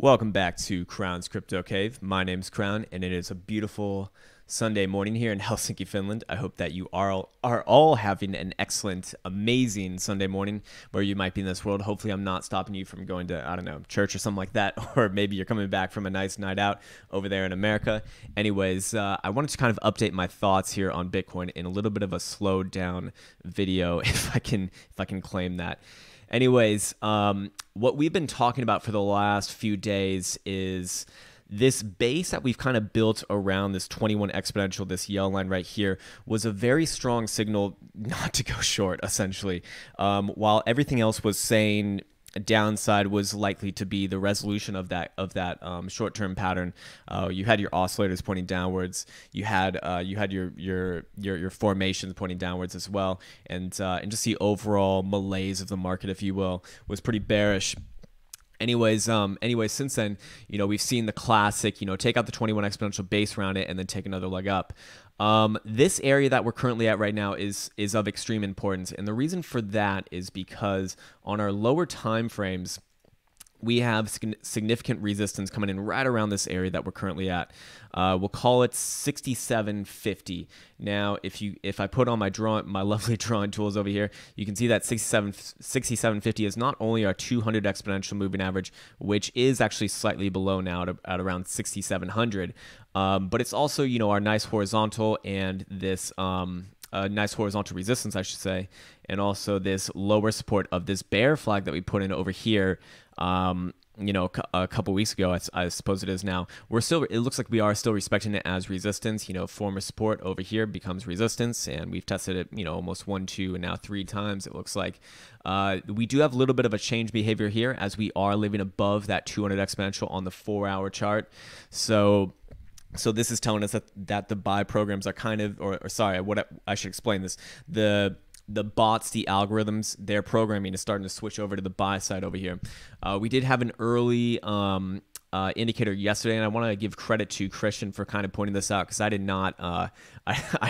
Welcome back to Crown's Crypto Cave. My name's Crown, and it is a beautiful Sunday morning here in Helsinki, Finland. I hope that you are all having an excellent, amazing Sunday morning where you might be in this world. Hopefully, I'm not stopping you from going to, I don't know, church or something like that, or maybe you're coming back from a nice night out over there in America. Anyways, I wanted to kind of update my thoughts here on Bitcoin in a little bit of a slowed down video, if I can claim that. Anyways, what we've been talking about for the last few days is this base that we've kind of built around this 21 exponential, this yellow line right here, was a very strong signal not to go short, essentially. While everything else was saying downside was likely to be the resolution of that short-term pattern. You had your oscillators pointing downwards. You had your formations pointing downwards as well, and just the overall malaise of the market, if you will, was pretty bearish. Anyways, since then, we've seen the classic, take out the 21 exponential base around it and then take another leg up. This area that we're currently at right now is of extreme importance. And the reason for that is because on our lower time frames, we have significant resistance coming in right around this area that we're currently at. We'll call it 6750. Now, if I put on my lovely drawing tools over here, you can see that 6750 is not only our 200 exponential moving average, which is actually slightly below now at around 6700, but it's also our nice horizontal and this nice horizontal resistance, I should say, and also this lower support of this bear flag that we put in over here. A couple weeks ago, I suppose it is now. It looks like we are still respecting it as resistance. Former support over here becomes resistance, and we've tested it, almost 1, 2, and now 3 times. It looks like we do have a little bit of a change behavior here as we are living above that 200 exponential on the 4-hour chart. So this is telling us that the buy programs are kind of, I should explain this. The bots, the algorithms, their programming is starting to switch over to the buy side over here. We did have an early indicator yesterday, and I want to give credit to Christian for kind of pointing this out because I did not, I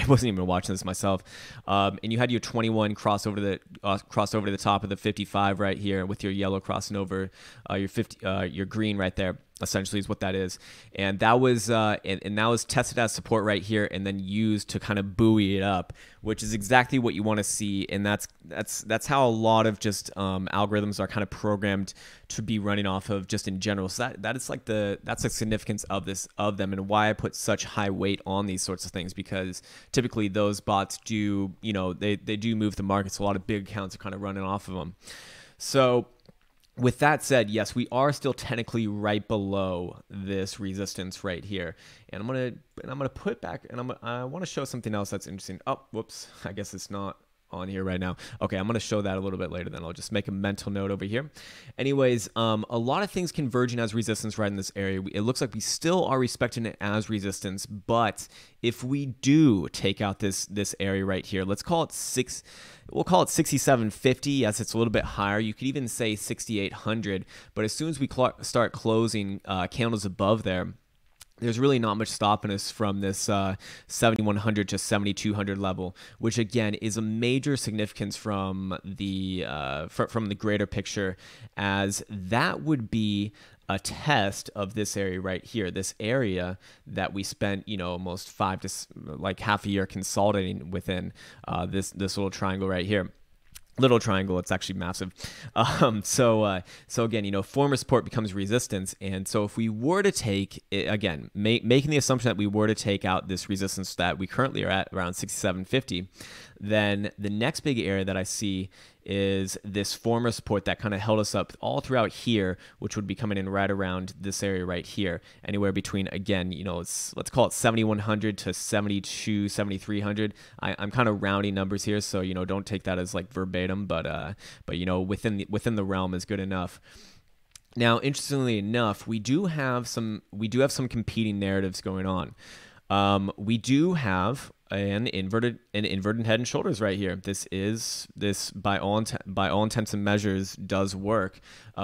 wasn't even watching this myself. And you had your 21 cross over to the top of the 55 right here with your yellow crossing over your green right there. Essentially is what that is, and that was and that was tested as support right here, and then used to kind of buoy it up, which is exactly what you want to see, and that's how a lot of just algorithms are kind of programmed to be running off of just in general. So that's the significance of them, and why I put such high weight on these sorts of things, because typically those bots do they do move the markets. A lot of big accounts are kind of running off of them. So with that said, yes, we are still technically right below this resistance right here, and I'm gonna put back, and I want to show something else that's interesting. Oh, whoops, I guess it's not on here right now. Okay, I'm going to show that a little bit later, then I'll just make a mental note over here. Anyways, a lot of things converging as resistance right in this area. It looks like we still are respecting it as resistance, but if we do take out this area right here, we'll call it 6750. Yes, it's a little bit higher. You could even say 6800, but as soon as we start closing candles above there, there's really not much stopping us from this 7100 to 7200 level, which again is a major significance from the greater picture, as that would be a test of this area right here, this area that we spent almost half a year consolidating within this little triangle right here. Little triangle, it's actually massive. So again, former support becomes resistance, and so if we were to take it, again, making the assumption that we were to take out this resistance that we currently are at around 6750, then the next big area that I see is this former support that kind of held us up all throughout here, which would be coming in right around this area right here, anywhere between, again, let's call it 7100 to 7300. I'm kind of rounding numbers here, so don't take that as like verbatim, but within the realm is good enough. Now, interestingly enough, we do have some competing narratives going on. We do have an inverted an inverted head and shoulders right here. This by all intents and measures does work.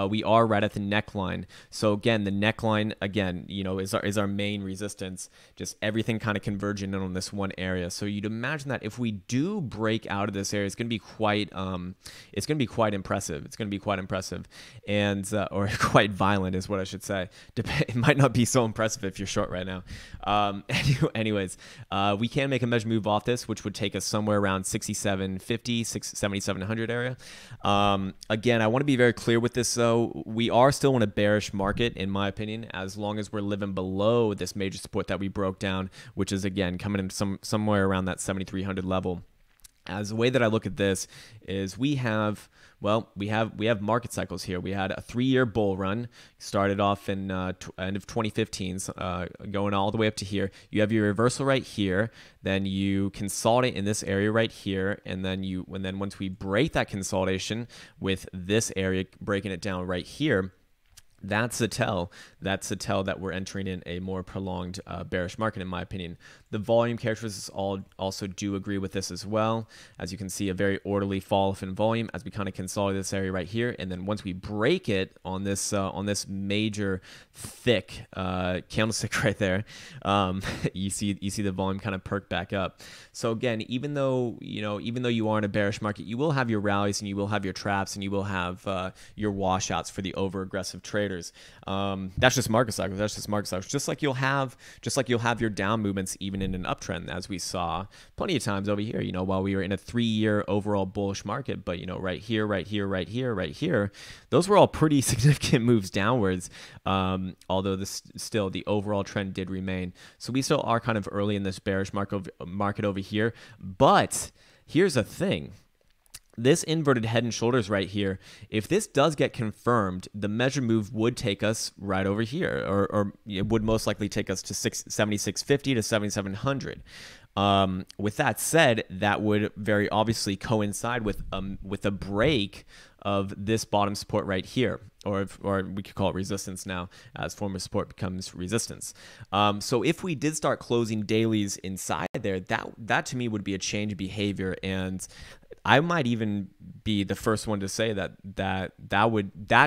We are right at the neckline. So again, the neckline again, is our main resistance. Just everything kind of converging in on this one area. So you'd imagine that if we do break out of this area, it's going to be quite impressive. It's going to be quite impressive, and or quite violent is what I should say. It might not be so impressive if you're short right now. Anyways, we can make a measure move off this, which would take us somewhere around 6750, 7700 area. Again, I want to be very clear with this though. We are still in a bearish market, in my opinion, as long as we're living below this major support that we broke down, which is again coming in somewhere around that 7300 level. As the way that I look at this is we have market cycles here. We had a 3-year bull run, started off in end of 2015, going all the way up to here. You have your reversal right here, then you consolidate in this area right here, and then once we break that consolidation with this area breaking it down right here, that's a tell. That's a tell that we're entering in a more prolonged bearish market, in my opinion. The volume characteristics also do agree with this as well. As you can see, a very orderly fall off in volume as we kind of consolidate this area right here, and then once we break it on this major thick candlestick right there, you see the volume kind of perk back up. So again, even though you are in a bearish market, you will have your rallies and you will have your traps and you will have your washouts for the over aggressive traders. That's just market cycles. Just like you'll have your down movements even in an uptrend, as we saw plenty of times over here. While we were in a 3-year overall bullish market, but right here, those were all pretty significant moves downwards. Although still the overall trend did remain. So we still are kind of early in this bearish market over here. But here's the thing. This inverted head and shoulders right here, if this does get confirmed, the measure move would take us right over here, or it would most likely take us to 7650 to 7700. With that said, that would very obviously coincide with a break of this bottom support right here, or we could call it resistance now, as former support becomes resistance. So if we did start closing dailies inside there, that to me would be a change of behavior, and I might even be the first one to say that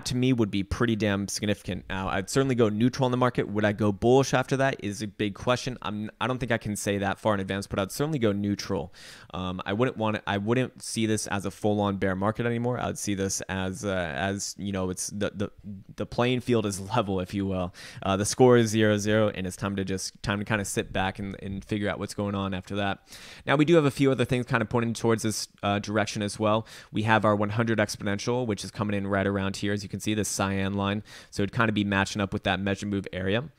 to me would be pretty damn significant. Now, I'd certainly go neutral in the market. Would I go bullish after that is a big question. I don't think I can say that far in advance, but I'd certainly go neutral. I wouldn't see this as a full-on bear market anymore. I'd see this as it's the playing field is level, if you will. The score is 0-0, and it's time to kind of sit back and figure out what's going on after that. Now, we do have a few other things kind of pointing towards this direction as well. We have our 100 exponential, which is coming in right around here, as you can see, the cyan line. So it'd kind of be matching up with that measure move area.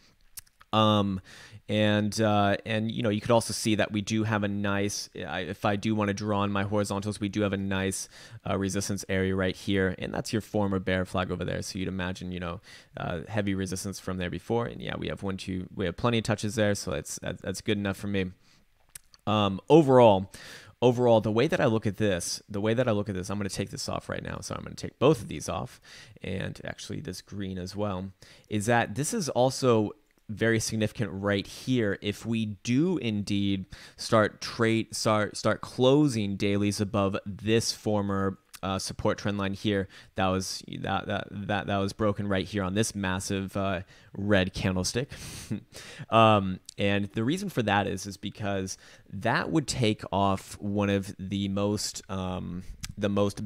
And you could also see that we do have a nice, if I do want to draw on my horizontals, we do have a nice resistance area right here, and that's your former bear flag over there. So you'd imagine, heavy resistance from there before, and yeah, we have we have plenty of touches there, so that's good enough for me. Overall, the way that I look at this, I'm going to take this off right now. So I'm going to take both of these off, and actually this green as well, is that this is also very significant right here. If we do indeed start closing dailies above this former support trend line here, that was broken right here on this massive red candlestick. And the reason for that is because that would take off one of the most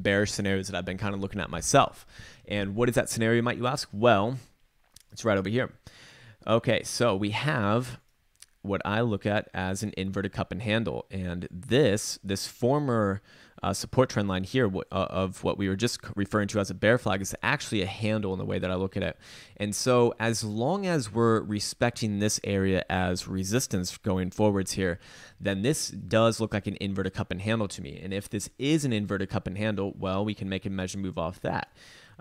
bearish scenarios that I've been kind of looking at myself. And what is that scenario, might you ask? Well, it's right over here. Okay, so we have what I look at as an inverted cup and handle, and this former support trend line here of what we were just referring to as a bear flag is actually a handle in the way that I look at it. And so as long as we're respecting this area as resistance going forwards here, then this does look like an inverted cup and handle to me. And if this is an inverted cup and handle, well, we can make a measure move off that.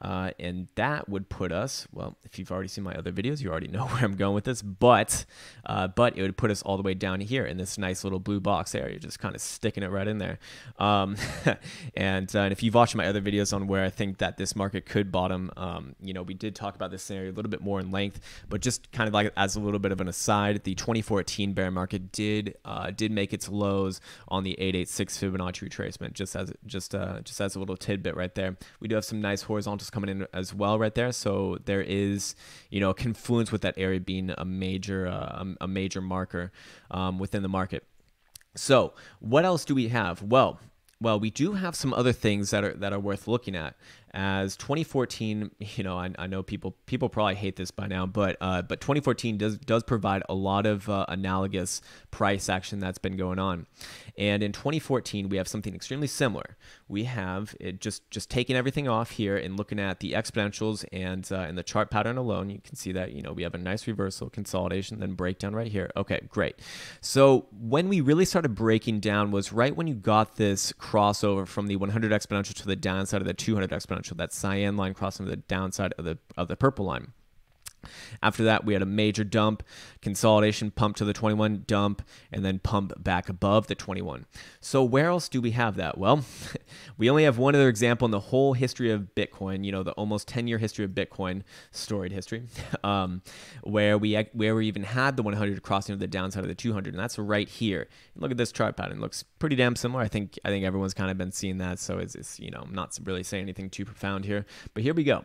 and that would put us, well, if you've already seen my other videos, you already know where I'm going with this, but it would put us all the way down here in this nice little blue box there. You're just kind of sticking it right in there. And if you've watched my other videos on where I think that this market could bottom, we did talk about this scenario a little bit more in length, but just kind of like as a little bit of an aside, the 2014 bear market did make its lows on the 886 Fibonacci retracement, just as a little tidbit right there. We do have some nice horizontals coming in as well right there, so there is a confluence with that area being a major marker within the market. So what else do we have? Well, we do have some other things that are worth looking at. As 2014, I know people probably hate this by now, but 2014 does provide a lot of analogous price action that's been going on. And in 2014, we have something extremely similar. We have it just taking everything off here and looking at the exponentials and in the chart pattern alone, you can see that we have a nice reversal, consolidation, then breakdown right here. Okay, great. So when we really started breaking down was right when you got this crossover from the 100 exponential to the downside of the 200 exponential. That cyan line crossing the downside of the purple line. After that, we had a major dump, consolidation, pump to the 21, dump, and then pump back above the 21. So where else do we have that? Well, we only have one other example in the whole history of Bitcoin, the almost 10-year history of Bitcoin, storied history, where we even had the 100 crossing to the downside of the 200, and that's right here. Look at this chart pattern. It looks pretty damn similar. I think everyone's kind of been seeing that, so it's I'm not really saying anything too profound here, but here we go.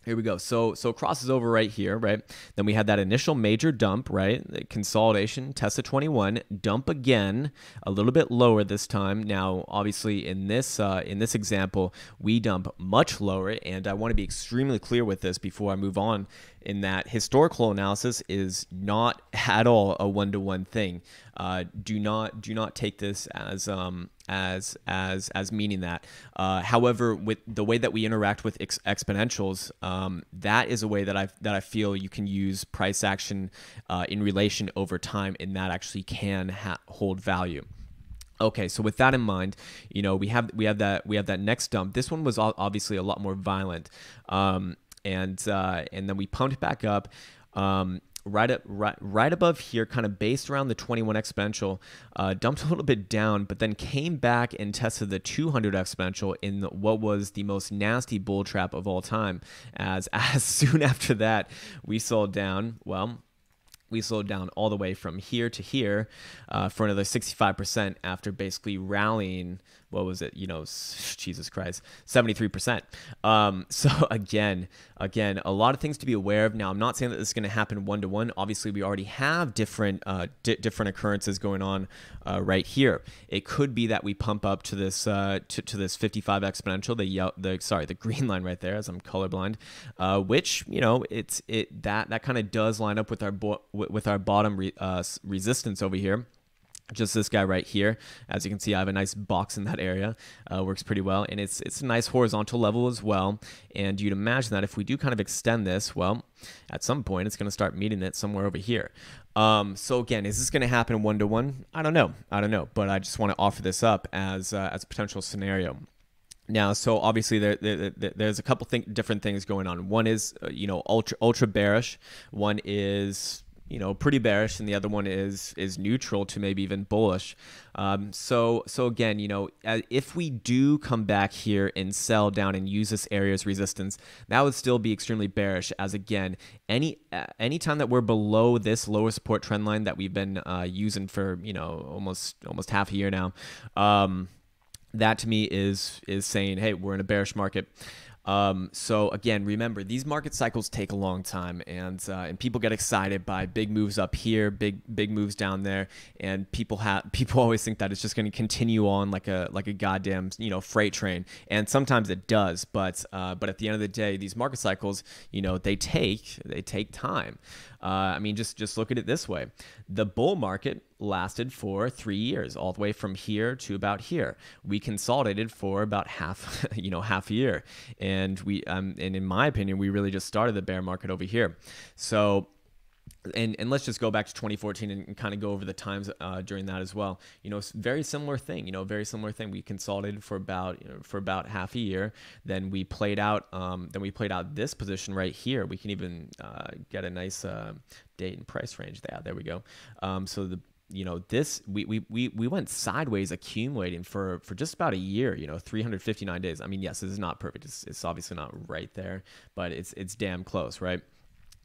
Here we go. So it crosses over right here, right? Then we had that initial major dump, right? The consolidation, test of 21, dump again, a little bit lower this time. Now, obviously, in this example, we dump much lower, and I want to be extremely clear with this before I move on. In that historical analysis is not at all a one-to-one thing. Do not take this as meaning that. However, with the way that we interact with exponentials, that is a way that I feel you can use price action in relation over time, and that actually can hold value. Okay, so with that in mind, we have that next dump. This one was obviously a lot more violent. And then we pumped back up right above here, kind of based around the 21 exponential, dumped a little bit down, but then came back and tested the 200 exponential in what was the most nasty bull trap of all time. As soon after that, we sold down, we slowed down all the way from here to here for another 65% after basically rallying, what was it, Jesus Christ, 73%. So again, a lot of things to be aware of. Now, I'm not saying that this is going to happen one-to-one. Obviously, we already have different occurrences going on right here. It could be that we pump up to this 55 exponential, the green line right there, as I'm colorblind, which that kind of does line up with our bottom resistance over here. Just this guy right here. As you can see, I have a nice box in that area. Works pretty well, and it's a nice horizontal level as well. And you'd imagine that if we do kind of extend this, well, at some point it's going to start meeting it somewhere over here. So again, is this going to happen one-to-one? I don't know, but I just want to offer this up as a potential scenario. Now, so obviously there's a couple different things going on. One is ultra bearish. One is pretty bearish, and the other one is neutral to maybe even bullish. So again, if we do come back here and sell down and use this area as resistance, that would still be extremely bearish. As again, any time that we're below this lower support trend line that we've been using for almost half a year now, that to me is saying, hey, we're in a bearish market. So again, remember, these market cycles take a long time, and people get excited by big moves up here, big moves down there, and people always think that it's just going to continue on like a goddamn freight train, and sometimes it does, but at the end of the day, these market cycles, they take time. I mean, just look at it this way: the bull market lasted for 3 years, all the way from here to about here. We consolidated for about half a year, and in my opinion, we really just started the bear market over here. So And let's just go back to 2014 and kind of go over the times during that as well. Very similar thing. Very similar thing. We consolidated for about half a year. Then we played out. This position right here. We can even get a nice date and price range. There we go. So this we went sideways accumulating for just about a year. 359 days. I mean, yes, this is not perfect. It's obviously not right there, but it's damn close, right?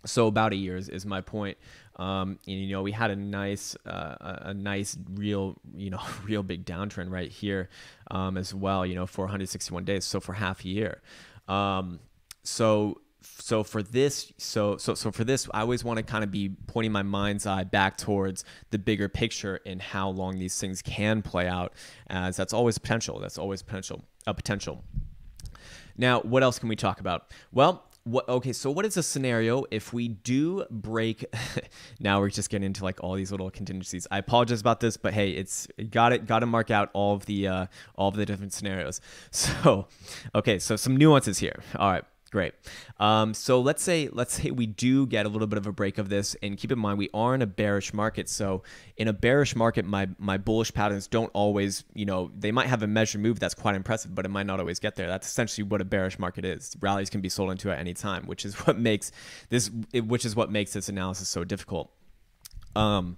So about a year is my point. And, we had a nice real big downtrend right here as well, 461 days. So for half a year. So for this, I always want to kind of be pointing my mind's eye back towards the bigger picture and how long these things can play out, as that's always potential. That's always potential. Now, what else can we talk about? Well, so what is a scenario if we do break? Now we're just getting into like all these little contingencies. I apologize about this, but hey, it's got to mark out all of the different scenarios. So, okay, so some nuances here. All right. Great. So let's say we do get a little bit of a break of this, and keep in mind we are in a bearish market. So in a bearish market, my bullish patterns don't always, they might have a measured move that's quite impressive, but it might not always get there. That's essentially what a bearish market is. Rallies can be sold into at any time, which is what makes this analysis so difficult. And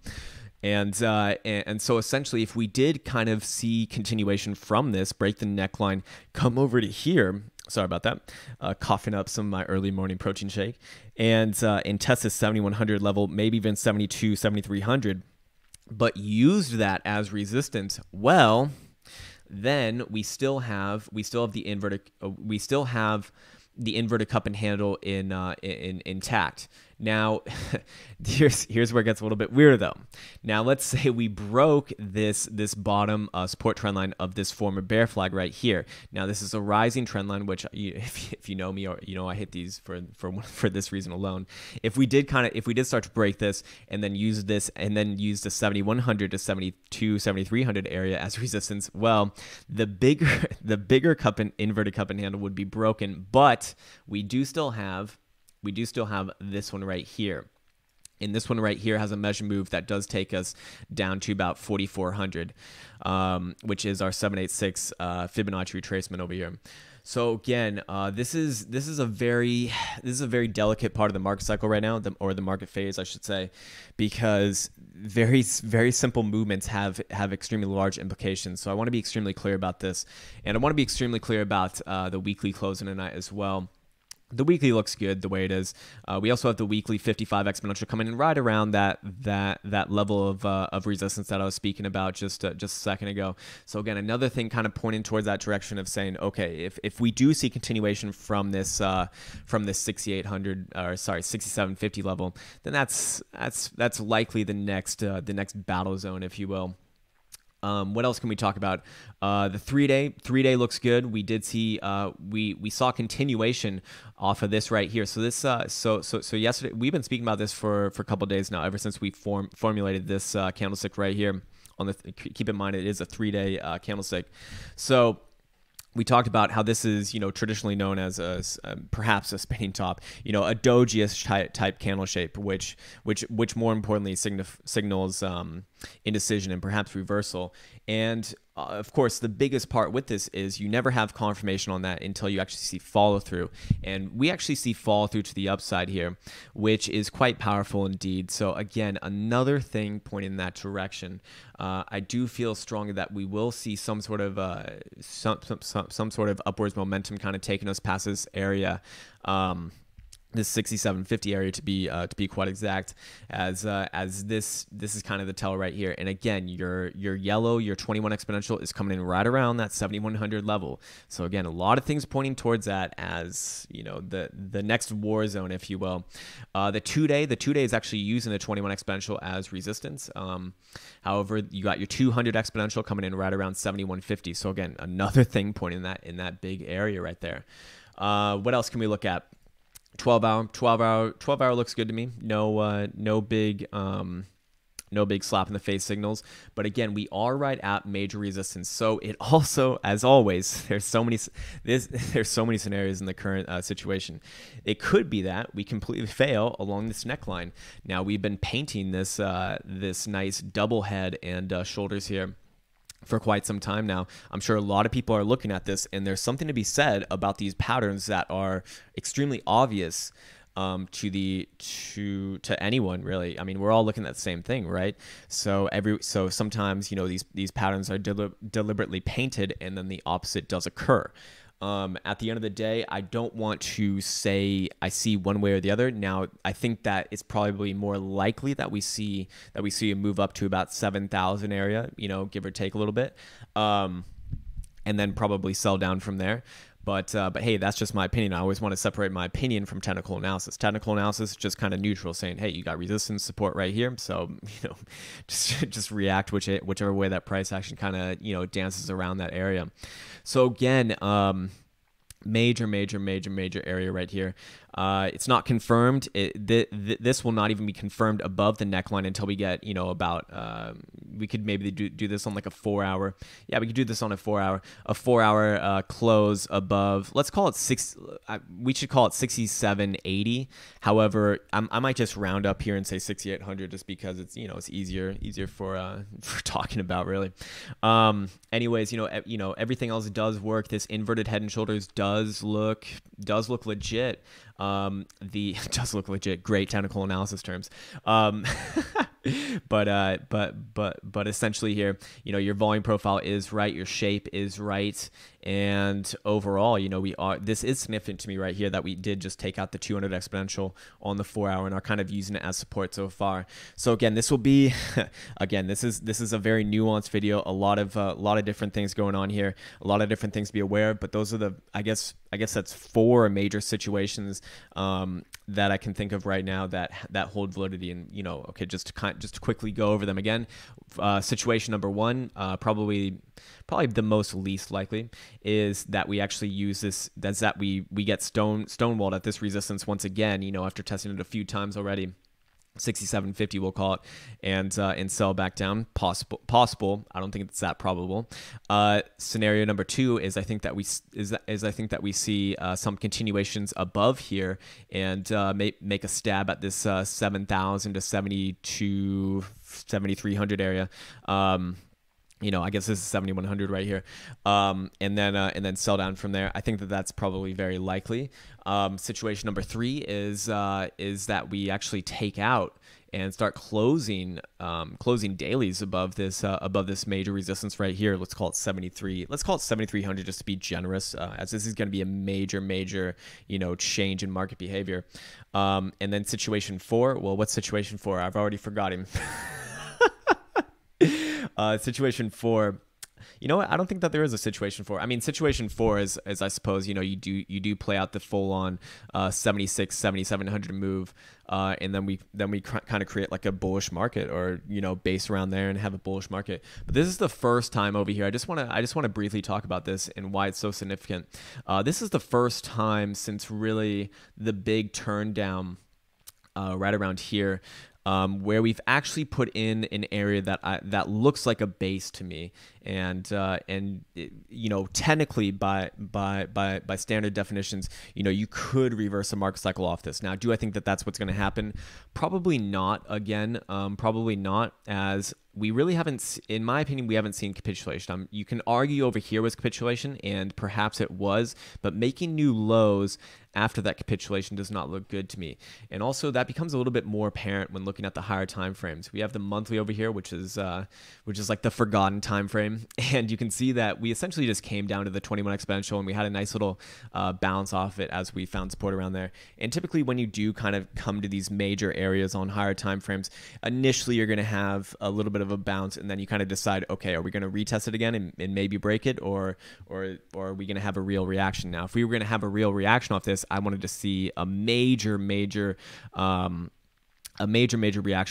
so essentially, if we did kind of see continuation from this, break the neckline, come over to here. Sorry about that. Coughing up some of my early morning protein shake, and test the 7100 level, maybe even 7300, but used that as resistance. Well, then we still have the inverted cup and handle intact. Now, here's where it gets a little bit weirder though. Now, let's say we broke this bottom support trend line of this former bear flag right here. Now, this is a rising trend line, which if you know me, or I hit these for this reason alone. If we did start to break this and then use this and then use the 7100 to 7300 area as resistance, well, the bigger inverted cup and handle would be broken, but we do still have this one right here. And this one right here has a measure move that does take us down to about 4,400, which is our 786 Fibonacci retracement over here. So again, this is a very delicate part of the market cycle right now, or the market phase, I should say, because very simple movements have extremely large implications. So I want to be extremely clear about this, and I want to be extremely clear about the weekly closing tonight as well. The weekly looks good the way it is. We also have the weekly 55 exponential coming in right around that level of resistance that I was speaking about just a second ago. So again, another thing kind of pointing towards that direction of saying, okay, if we do see continuation from this 6750 level, then that's likely the next battle zone, if you will. What else can we talk about? The 3-day looks good. We did see we saw continuation off of this right here. So this so yesterday, we've been speaking about this for a couple of days now, ever since we formulated this candlestick right here. Keep in mind it is a 3-day candlestick. So we talked about how this is, traditionally known as perhaps a spinning top, a doji-ish type candle shape, which more importantly signals indecision and perhaps reversal. And of course, the biggest part with this is you never have confirmation on that until you actually see follow through. And we actually see follow through to the upside here, which is quite powerful indeed. So again, another thing pointing in that direction. I do feel strongly that we will see some sort of upwards momentum kind of taking us past this area. This 6750 area to be quite exact, as this is kind of the tell right here. And again, your yellow, your 21 exponential is coming in right around that 7100 level. So again, a lot of things pointing towards that as the next war zone, if you will. The 2-day is actually using the 21 exponential as resistance. However, you got your 200 exponential coming in right around 7150. So again, another thing pointing in that big area right there. What else can we look at? 12 hour looks good to me. No big No big slap in the face signals. But again, we are right at major resistance. So it also, as always, there's so many scenarios in the current situation. It could be that we completely fail along this neckline. Now we've been painting this this nice double head and shoulders here for quite some time now. I'm sure a lot of people are looking at this, and there's something to be said about these patterns that are extremely obvious to anyone, really. I mean, we're all looking at the same thing, right? So sometimes, you know, these patterns are deliberately painted, and then the opposite does occur. At the end of the day, I don't want to say I see one way or the other. Now, I think that it's probably more likely that we see a move up to about 7,000 area, you know, give or take a little bit, and then probably sell down from there. But hey, that's just my opinion. I always want to separate my opinion from technical analysis. Technical analysis is just kind of neutral, saying, hey, you got resistance support right here, so you know, just react whichever way that price action kind of, you know, dances around that area. So again, major area right here. It's not confirmed. This will not even be confirmed above the neckline until we get, you know, about we could maybe do this on like a 4 hour. Yeah, we could do this on a 4 hour close above. Let's call it we should call it 67.80. However, I might just round up here and say 6,800 just because it's, you know, it's easier for talking about, really. Anyways, you know everything else does work. This inverted head and shoulders does look legit. Does look legit. Great technical analysis terms. But essentially here, you know, your volume profile is right, your shape is right, and overall, you know, this is significant to me right here that we did just take out the 200 exponential on the 4 hour and are kind of using it as support so far. So again, this will be again, this is a very nuanced video, a lot of different things going on here, a lot of different things to be aware of, but those are the, I guess that's 4 major situations that I can think of right now that hold validity. And, you know, okay, just to quickly go over them again. Situation number 1, probably the most least likely, is that we actually use this. That's that we get stonewalled at this resistance once again. You know, after testing it a few times already. 67.50 we'll call it, and sell back down. Possible. I don't think it's that probable. Scenario number 2 is I think that we see some continuations above here and make a stab at this 7,000 to 7,300 area. You know, I guess this is 7,100 right here, and then sell down from there. I think that that's probably very likely. Situation number 3 is that we actually take out and start closing dailies above this major resistance right here. Let's call it 73. Let's call it 7,300 just to be generous, as this is going to be a major, you know, change in market behavior. And then situation 4. Well, what's situation 4? I've already forgotten. Situation 4, you know what? I don't think that there is a situation 4. I mean, situation 4 is I suppose, you know, you do play out the full on 76, 7,700 move, and then we kind of create like a bullish market, or, you know, base around there and have a bullish market. But this is the first time over here. I just want to briefly talk about this and why it's so significant. This is the first time since really the big turn down right around here, where we've actually put in an area that looks like a base to me, and you know, technically by standard definitions, you know, you could reverse a market cycle off this. Now, do I think that that's what's going to happen? Probably not. Again, probably not, as we really haven't, in my opinion, we haven't seen capitulation. You can argue over here was capitulation, and perhaps it was, but making new lows after that capitulation does not look good to me. And also that becomes a little bit more apparent when looking at the higher time frames. We have the monthly over here, which is like the forgotten time frame, and you can see that we essentially just came down to the 21 exponential, and we had a nice little bounce off it as we found support around there. And typically when you do kind of come to these major areas on higher time frames, initially you're going to have a little bit of a bounce, and then you kind of decide, okay, are we going to retest it again and maybe break it, or are we going to have a real reaction? Now, if we were going to have a real reaction off this, I wanted to see a major reaction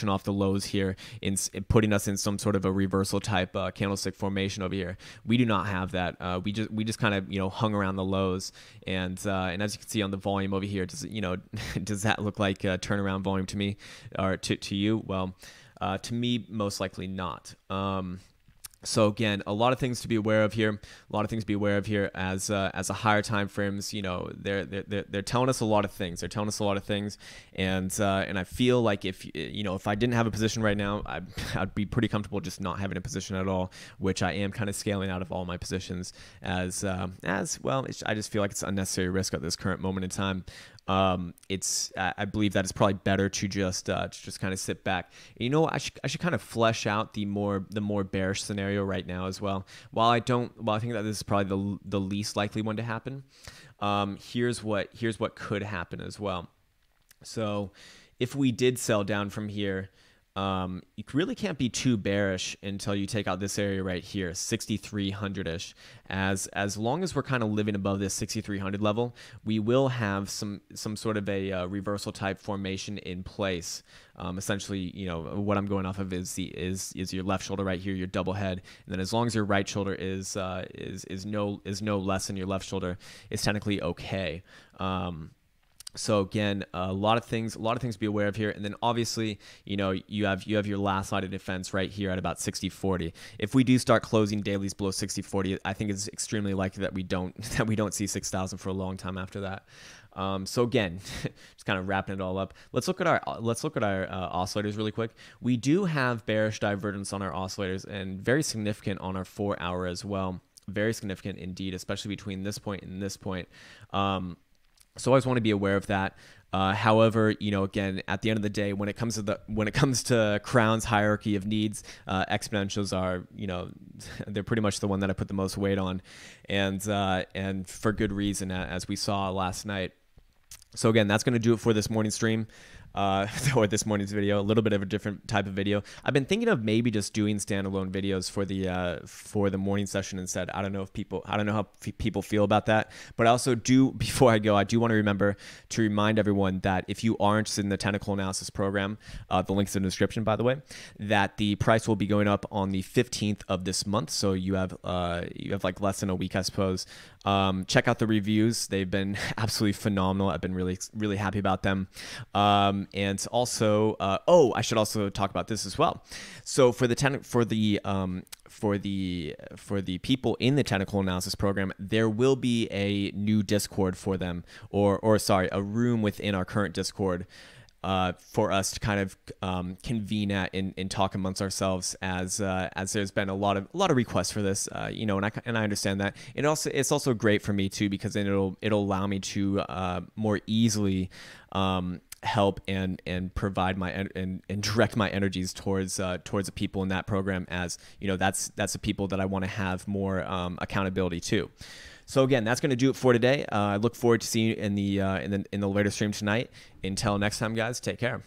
off the lows here, in putting us in some sort of a reversal type candlestick formation over here. We do not have that. We just kind of, you know, hung around the lows, and as you can see on the volume over here, does that look like turnaround volume to me, or to you? Well, To me, most likely not. So again, a lot of things to be aware of here. A lot of things to be aware of here as a higher time frames. You know, they're telling us a lot of things. They're telling us a lot of things, and I feel like if I didn't have a position right now, I'd be pretty comfortable just not having a position at all. Which I am kind of scaling out of all my positions as well. I just feel like it's unnecessary risk at this current moment in time. I believe that it's probably better to just kind of sit back. You know, I should kind of flesh out the more bearish scenario right now as well. While I think that this is probably the least likely one to happen. Here's what could happen as well. So if we did sell down from here, you really can't be too bearish until you take out this area right here, 6,300-ish. As long as we're kind of living above this 6,300 level, we will have some sort of a reversal type formation in place. Essentially, you know, what I'm going off of is your left shoulder right here, your double head, and then as long as your right shoulder is no less than your left shoulder, it's technically okay. So again, a lot of things to be aware of here. And then obviously, you know, you have your last line of defense right here at about 60.40. If we do start closing dailies below 60.40, I think it's extremely likely that we don't see 6,000 for a long time after that. So again, just kind of wrapping it all up. Let's look at our oscillators really quick. We do have bearish divergence on our oscillators and very significant on our 4-hour as well. Very significant indeed, especially between this point and this point. So I always want to be aware of that. However, you know, again, at the end of the day, when it comes to Crown's hierarchy of needs, exponentials are, you know, they're pretty much the one that I put the most weight on, and for good reason, as we saw last night. So again, that's going to do it for this morning stream. Or this morning's video, a little bit of a different type of video. I've been thinking of maybe just doing standalone videos for the morning session instead. I don't know how people feel about that, but I also do, before I go, I do want to remind everyone that if you are interested in the technical analysis program, the link's in the description, by the way, that the price will be going up on the 15th of this month. So you have like less than a week, I suppose. Check out the reviews. They've been absolutely phenomenal. I've been really happy about them. And also, I should also talk about this as well. So for the people in the technical analysis program, there will be a new Discord for them, or sorry, a room within our current Discord. For us to kind of convene at and talk amongst ourselves, as there's been a lot of requests for this, you know, and I understand that. It's also great for me too, because then it'll allow me to more easily help and provide and direct my energies towards the people in that program, as you know, that's the people that I want to have more accountability to. So again, that's going to do it for today. I look forward to seeing you in the later stream tonight. Until next time, guys, take care.